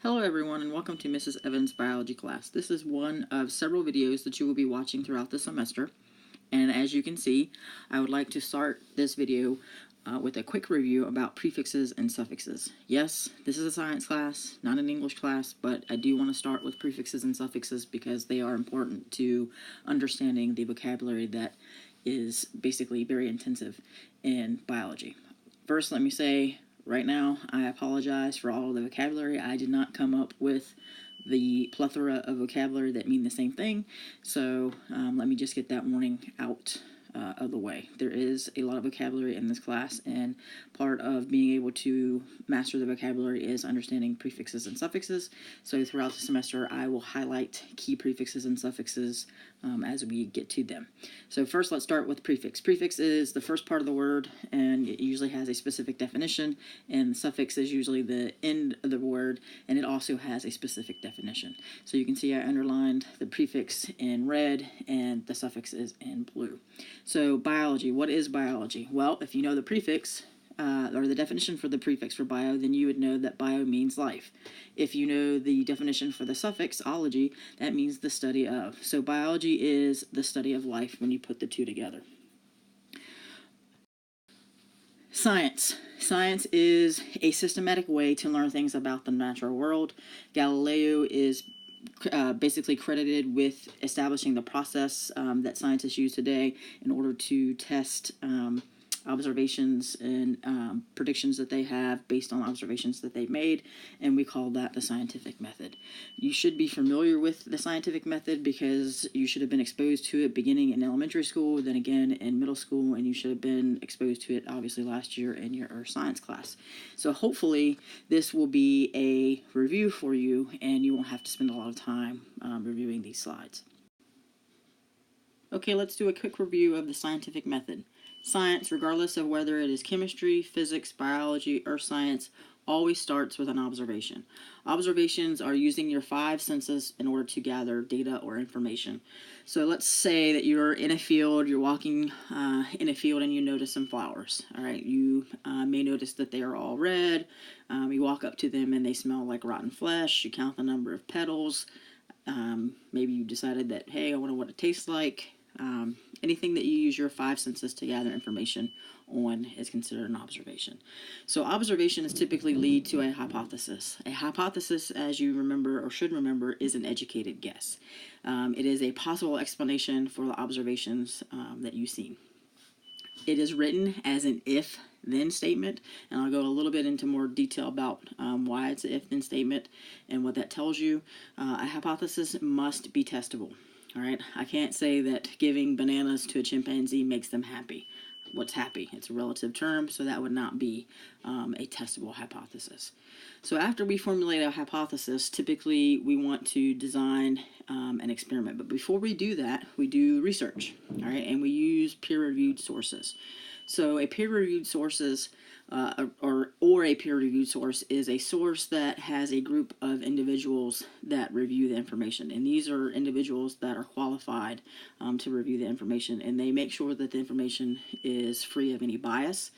Hello everyone and welcome to Mrs. Evans' biology class. This is one of several videos that you will be watching throughout the semester. And as you can see, I would like to start this video with a quick review about prefixes and suffixes. Yes, this is a science class, not an English class, but I do want to start with prefixes and suffixes because they are important to understanding the vocabulary that is basically very intensive in biology. First, let me say right now, I apologize for all of the vocabulary. I did not come up with the plethora of vocabulary that mean the same thing, so let me just get that warning out of the way. There is a lot of vocabulary in this class, and part of being able to master the vocabulary is understanding prefixes and suffixes. So throughout the semester, I will highlight key prefixes and suffixes as we get to them. So first, let's start with prefix. Prefix is the first part of the word, and it usually has a specific definition, and the suffix is usually the end of the word, and it also has a specific definition. So you can see I underlined the prefix in red, and the suffix is in blue. So biology, what is biology? Well, if you know the prefix, or the definition for the prefix for bio, then you would know that bio means life. If you know the definition for the suffix, ology, that means the study of. So biology is the study of life when you put the two together. Science. Science is a systematic way to learn things about the natural world. Galileo is basically credited with establishing the process that scientists use today in order to test observations and predictions that they have based on observations that they've made, and we call that the scientific method. You should be familiar with the scientific method because you should have been exposed to it beginning in elementary school, then again in middle school, and you should have been exposed to it obviously last year in your science class. So hopefully this will be a review for you and you won't have to spend a lot of time reviewing these slides. Okay, let's do a quick review of the scientific method. Science, regardless of whether it is chemistry, physics, biology, earth science, always starts with an observation. Observations are using your five senses in order to gather data or information. So let's say that you're in a field, you're walking in a field and you notice some flowers. All right, you may notice that they are all red. You walk up to them and they smell like rotten flesh. You count the number of petals. Maybe you decided that, hey, I wonder what it tastes like. Anything that you use your five senses to gather information on is considered an observation. So observations typically lead to a hypothesis. A hypothesis, as you remember or should remember, is an educated guess. It is a possible explanation for the observations that you've seen. It is written as an if-then statement, and I'll go a little bit into more detail about why it's an if-then statement and what that tells you. A hypothesis must be testable. All right, I can't say that giving bananas to a chimpanzee makes them happy. What's happy? It's a relative term, so that would not be a testable hypothesis. So after we formulate a hypothesis, typically we want to design an experiment. But before we do that, we do research, all right, and we use peer-reviewed sources. So a peer-reviewed sources or a peer-reviewed source is a source that has a group of individuals that review the information, and these are individuals that are qualified to review the information, and they make sure that the information is free of any bias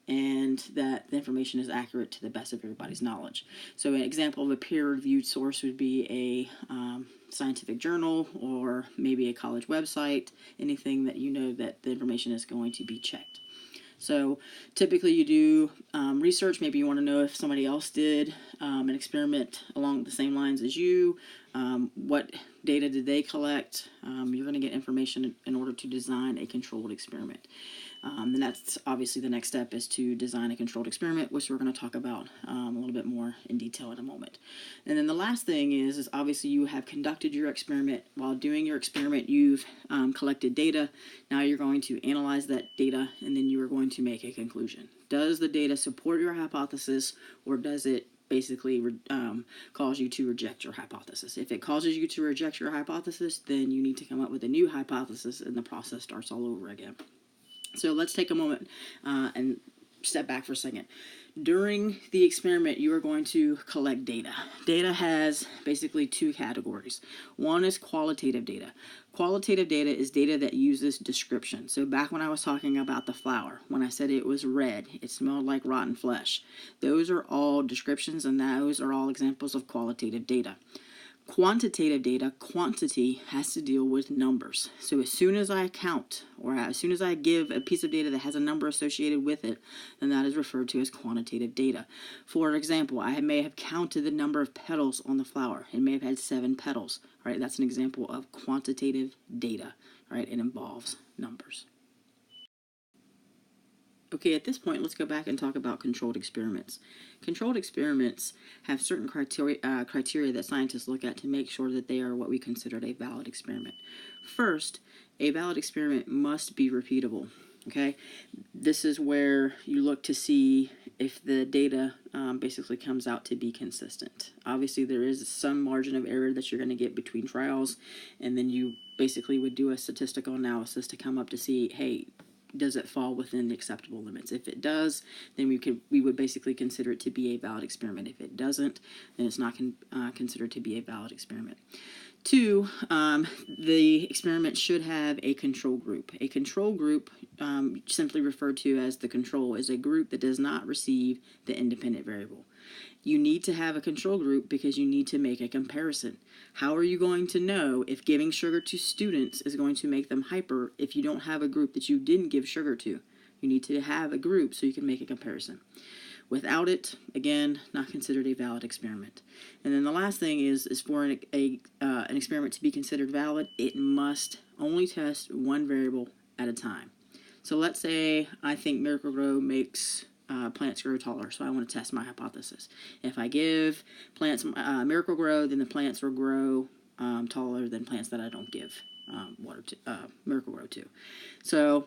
and that the information is accurate to the best of everybody's knowledge. So an example of a peer-reviewed source would be a scientific journal or maybe a college website, anything that you know that the information is going to be checked. So typically you do research. Maybe you want to know if somebody else did an experiment along the same lines as you. What data did they collect? You're going to get information in order to design a controlled experiment. And that's obviously the next step is to design a controlled experiment, which we're going to talk about a little bit more in detail in a moment. And then the last thing is obviously you have conducted your experiment. While doing your experiment, you've collected data. Now you're going to analyze that data, and then you are going to make a conclusion. Does the data support your hypothesis, or does it basically cause you to reject your hypothesis? If it causes you to reject your hypothesis, then you need to come up with a new hypothesis, and the process starts all over again. So let's take a moment and step back for a second. During the experiment, you are going to collect data. Data has basically two categories. One is qualitative data. Qualitative data is data that uses description. So back when I was talking about the flower, when I said it was red, it smelled like rotten flesh, those are all descriptions, and those are all examples of qualitative data. Quantitative data, quantity, has to deal with numbers. So as soon as I count, or as soon as I give a piece of data that has a number associated with it, then that is referred to as quantitative data. For example, I may have counted the number of petals on the flower. It may have had 7 petals. Right? That's an example of quantitative data. Right? It involves numbers. Okay, at this point, let's go back and talk about controlled experiments. Controlled experiments have certain criteria that scientists look at to make sure that they are what we consider a valid experiment. First, a valid experiment must be repeatable. Okay, this is where you look to see if the data basically comes out to be consistent. Obviously, there is some margin of error that you're going to get between trials, and then you basically would do a statistical analysis to come up to see, hey, does it fall within the acceptable limits? If it does, then we would basically consider it to be a valid experiment. If it doesn't, then it's not considered to be a valid experiment. 2, the experiment should have a control group. A control group, simply referred to as the control, is a group that does not receive the independent variable. You need to have a control group because you need to make a comparison. How are you going to know if giving sugar to students is going to make them hyper if you don't have a group that you didn't give sugar to? You need to have a group so you can make a comparison. Without it, again, not considered a valid experiment. And then the last thing is for an experiment to be considered valid, it must only test one variable at a time. So let's say I think Miracle-Gro makes plants grow taller, so I want to test my hypothesis. If I give plants Miracle-Gro, then the plants will grow taller than plants that I don't give Miracle-Gro to. So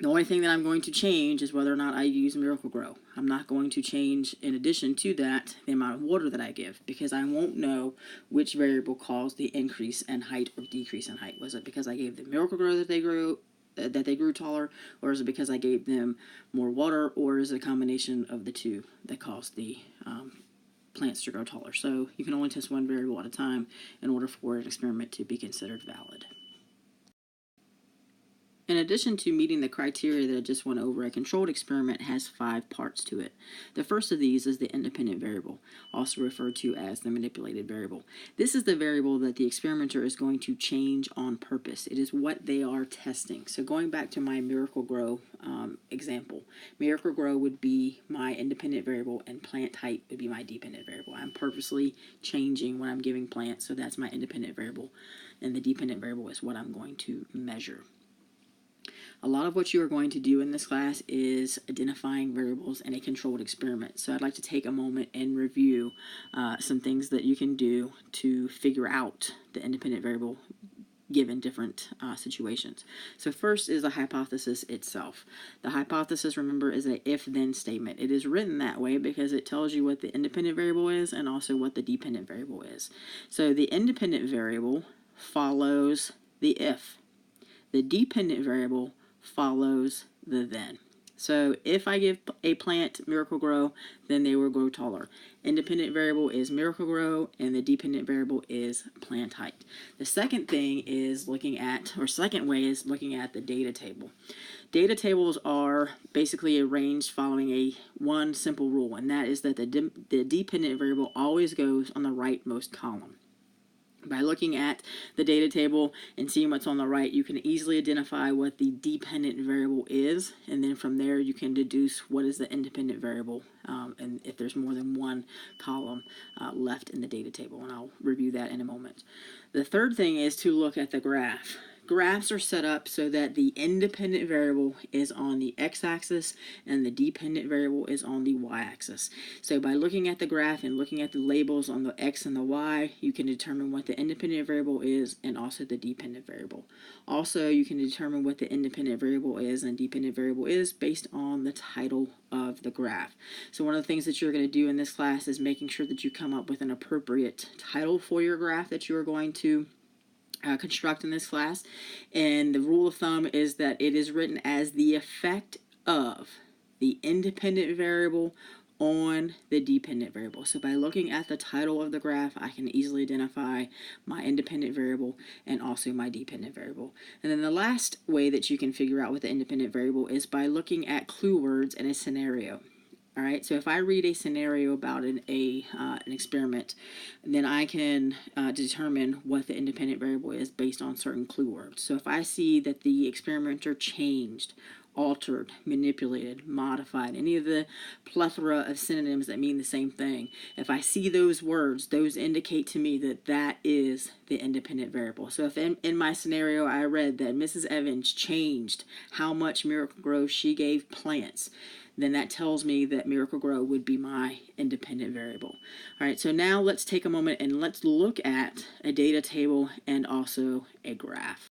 the only thing that I'm going to change is whether or not I use Miracle-Gro. I'm not going to change, in addition to that, the amount of water that I give, because I won't know which variable caused the increase in height or decrease in height. Was it because I gave them Miracle-Gro that they grew taller, or is it because I gave them more water, or is it a combination of the two that caused the plants to grow taller? So you can only test one variable at a time in order for an experiment to be considered valid. In addition to meeting the criteria that I just went over, a controlled experiment has 5 parts to it. The first of these is the independent variable, also referred to as the manipulated variable. This is the variable that the experimenter is going to change on purpose. It is what they are testing. So going back to my Miracle-Gro example, Miracle-Gro would be my independent variable and plant height would be my dependent variable. I'm purposely changing when I'm giving plants, so that's my independent variable, and the dependent variable is what I'm going to measure. A lot of what you are going to do in this class is identifying variables in a controlled experiment. So I'd like to take a moment and review some things that you can do to figure out the independent variable given different situations. So first is the hypothesis itself. The hypothesis, remember, is an if-then statement. It is written that way because it tells you what the independent variable is and also what the dependent variable is. So the independent variable follows the if. The dependent variable follows the then. So if I give a plant Miracle-Gro, then they will grow taller. Independent variable is Miracle-Gro, and the dependent variable is plant height. The second thing is second way is looking at the data table. Data tables are basically arranged following one simple rule, and that is that the dependent variable always goes on the rightmost column. By looking at the data table and seeing what's on the right, you can easily identify what the dependent variable is, and then from there you can deduce what is the independent variable, and if there's more than one column left in the data table, and I'll review that in a moment. The third thing is to look at the graph. Graphs are set up so that the independent variable is on the x-axis and the dependent variable is on the y-axis. So by looking at the graph and looking at the labels on the x and the y, you can determine what the independent variable is and also the dependent variable. Also, you can determine what the independent variable is and dependent variable is based on the title of the graph. So one of the things that you're going to do in this class is making sure that you come up with an appropriate title for your graph that you are going to construct in this class, and the rule of thumb is that it is written as the effect of the independent variable on the dependent variable. So by looking at the title of the graph, I can easily identify my independent variable and also my dependent variable. And then the last way that you can figure out what the independent variable is by looking at clue words in a scenario. All right, so if I read a scenario about an experiment, then I can determine what the independent variable is based on certain clue words. So if I see that the experimenter changed, altered, manipulated, modified, any of the plethora of synonyms that mean the same thing, if I see those words, those indicate to me that that is the independent variable. So if in my scenario I read that Mrs. Evans changed how much Miracle-Gro she gave plants, then that tells me that Miracle-Gro would be my independent variable. All right, so now let's take a moment and let's look at a data table and also a graph.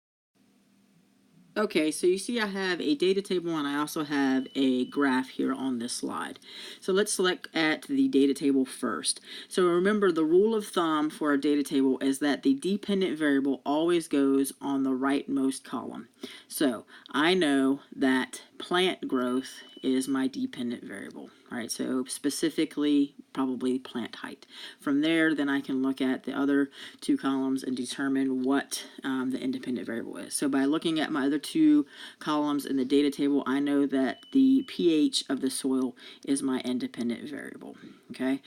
Okay, so you see I have a data table and I also have a graph here on this slide. So let's look at the data table first. So remember, the rule of thumb for a data table is that the dependent variable always goes on the rightmost column. So I know that plant growth is my dependent variable. All right, so specifically probably plant height. From there, then I can look at the other two columns and determine what the independent variable is. So by looking at my other two columns in the data table, I know that the pH of the soil is my independent variable. Okay,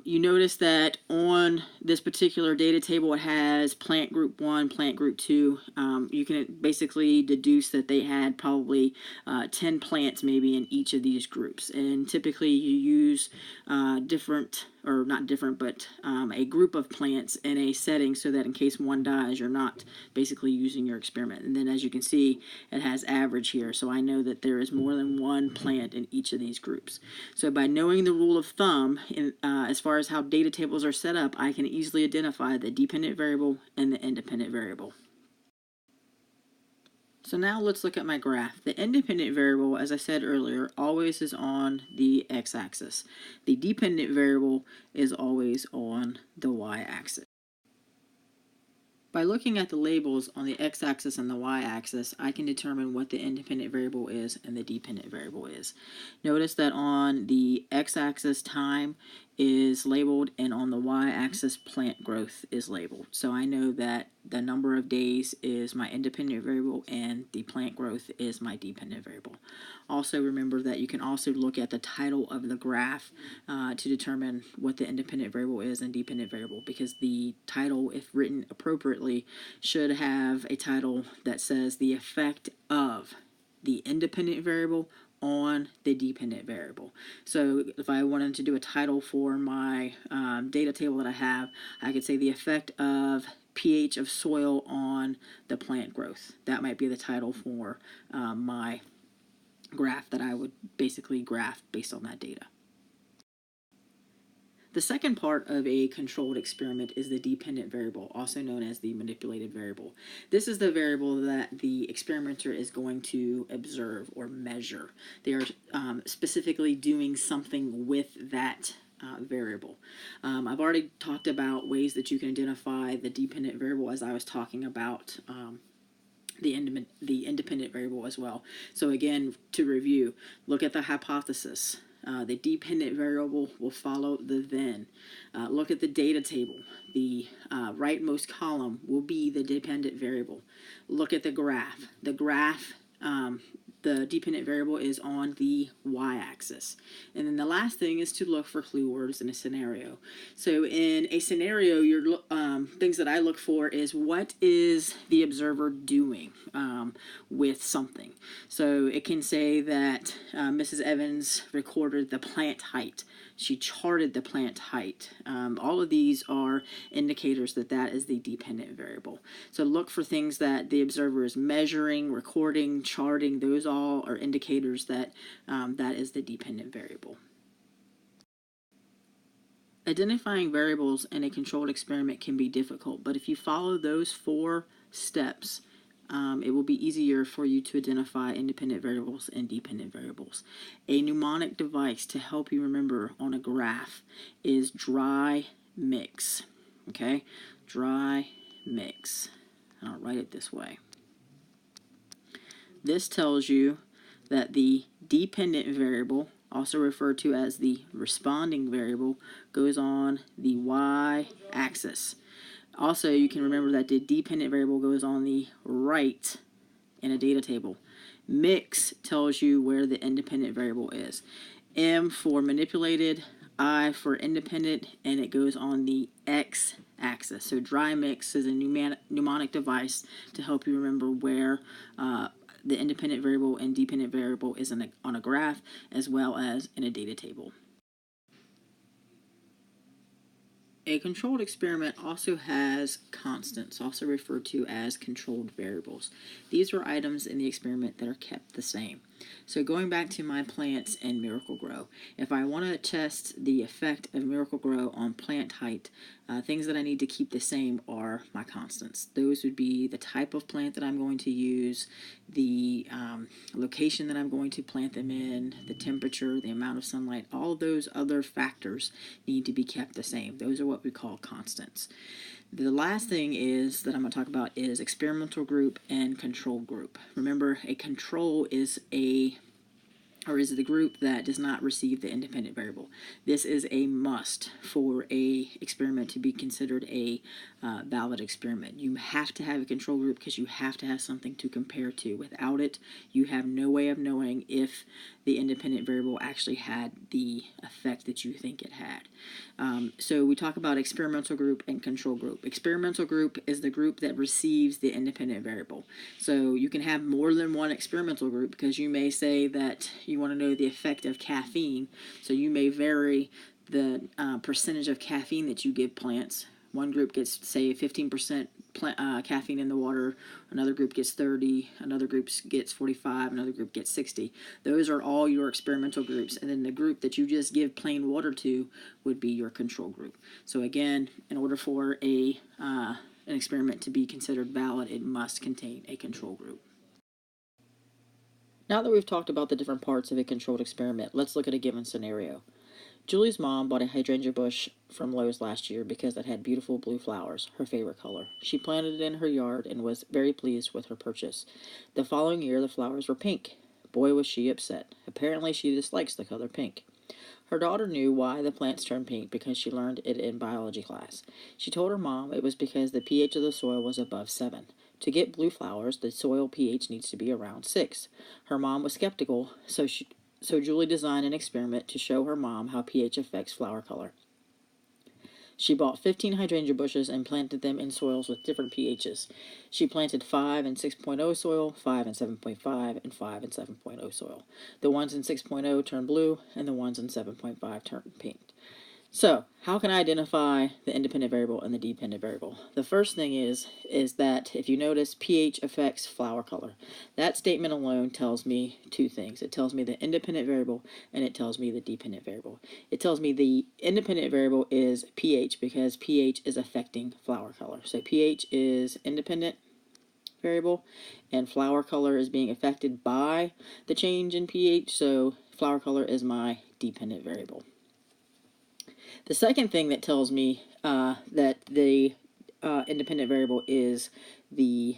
you notice that on this particular data table it has plant group 1, plant group 2. You can basically deduce that they had probably 10 plants maybe in each of these groups, and typically you use different, or not different, but a group of plants in a setting so that in case one dies, you're not basically using your experiment. And then as you can see, it has average here, so I know that there is more than one plant in each of these groups. So by knowing the rule of thumb, as far as how data tables are set up, I can easily identify the dependent variable and the independent variable. So now let's look at my graph. The independent variable, as I said earlier, always is on the x-axis. The dependent variable is always on the y-axis. By looking at the labels on the x-axis and the y-axis, I can determine what the independent variable is and the dependent variable is. Notice that on the x-axis time is labeled and on the y-axis plant growth is labeled. So I know that the number of days is my independent variable and the plant growth is my dependent variable. Also remember that you can also look at the title of the graph to determine what the independent variable is and dependent variable, because the title, if written appropriately, should have a title that says the effect of the independent variable on the dependent variable. So if I wanted to do a title for my data table that I have, I could say the effect of pH of soil on the plant growth. That might be the title for my graph that I would basically graph based on that data. The second part of a controlled experiment is the dependent variable, also known as the manipulated variable. This is the variable that the experimenter is going to observe or measure. They are specifically doing something with that variable. I've already talked about ways that you can identify the dependent variable as I was talking about the independent variable as well. So again, to review, look at the hypothesis. The dependent variable will follow the then. Look at the data table. The rightmost column will be the dependent variable. Look at the graph. The dependent variable is on the y-axis. And then the last thing is to look for clue words in a scenario. So in a scenario, things that I look for is what is the observer doing with something. So it can say that Mrs. Evans recorded the plant height. She charted the plant height. All of these are indicators that that is the dependent variable. So look for things that the observer is measuring, recording, charting. Those all are indicators that that is the dependent variable. Identifying variables in a controlled experiment can be difficult, but if you follow those 4 steps, it will be easier for you to identify independent variables and dependent variables. A mnemonic device to help you remember on a graph is dry mix. Okay, dry mix. I'll write it this way. This tells you that the dependent variable also referred to as the responding variable, goes on the y-axis. Also, you can remember that the dependent variable goes on the right in a data table. Mix tells you where the independent variable is. M for manipulated, I for independent, and it goes on the x-axis. So dry mix is a mnemonic device to help you remember where the independent variable and dependent variable is on a graph, as well as in a data table. A controlled experiment also has constants, also referred to as controlled variables. These are items in the experiment that are kept the same. So going back to my plants in Miracle-Gro, if I want to test the effect of Miracle-Gro on plant height, things that I need to keep the same are my constants. Those would be the type of plant that I'm going to use, the location that I'm going to plant them in, the temperature, the amount of sunlight. All of those other factors need to be kept the same. Those are what we call constants. The last thing that I'm going to talk about is experimental group and control group. Remember, a control is the group that does not receive the independent variable. This is a must for a experiment to be considered a valid experiment. You have to have a control group because you have to have something to compare to. Without it, you have no way of knowing if the independent variable actually had the effect that you think it had. So we talk about experimental group and control group. Experimental group is the group that receives the independent variable. So you can have more than one experimental group because you may say that you want to know the effect of caffeine. So you may vary the percentage of caffeine that you give plants. One group gets, say, 15% caffeine in the water, another group gets 30, another group gets 45, another group gets 60. Those are all your experimental groups, and then the group that you just give plain water to would be your control group. So again, in order for an experiment to be considered valid, it must contain a control group. Now that we've talked about the different parts of a controlled experiment, let's look at a given scenario. Julie's mom bought a hydrangea bush from Lowe's last year because it had beautiful blue flowers, her favorite color. She planted it in her yard and was very pleased with her purchase. The following year, the flowers were pink. Boy, was she upset. Apparently, she dislikes the color pink. Her daughter knew why the plants turned pink because she learned it in biology class. She told her mom it was because the pH of the soil was above 7. To get blue flowers, the soil pH needs to be around 6. Her mom was skeptical, so Julie designed an experiment to show her mom how pH affects flower color. She bought 15 hydrangea bushes and planted them in soils with different pHs. She planted 5 in 6.0 soil, 5 in 7.5, and 5 in 7.0 soil. The ones in 6.0 turned blue, and the ones in 7.5 turned pink. So, how can I identify the independent variable and the dependent variable? The first thing is that if you notice, pH affects flower color. That statement alone tells me two things. It tells me the independent variable and it tells me the dependent variable. It tells me the independent variable is pH because pH is affecting flower color. So pH is independent variable and flower color is being affected by the change in pH, so flower color is my dependent variable. The second thing that tells me that the independent variable is the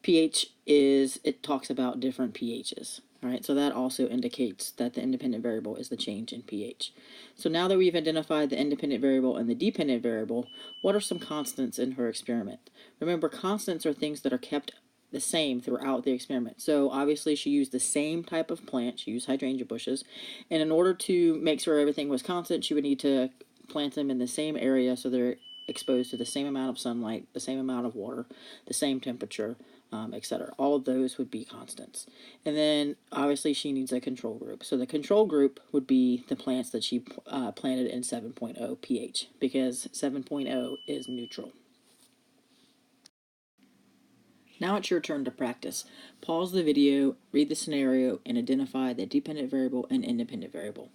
pH is, it talks about different pHs. All right, so that also indicates that the independent variable is the change in pH. So now that we've identified the independent variable and the dependent variable, what are some constants in her experiment? Remember, constants are things that are kept the same throughout the experiment. So obviously she used the same type of plant. She used hydrangea bushes. And in order to make sure everything was constant, she would need to plant them in the same area so they're exposed to the same amount of sunlight, the same amount of water, the same temperature, etc. All of those would be constants. And then obviously she needs a control group. So the control group would be the plants that she planted in 7.0 pH because 7.0 is neutral. Now it's your turn to practice. Pause the video, read the scenario, and identify the dependent variable and independent variable.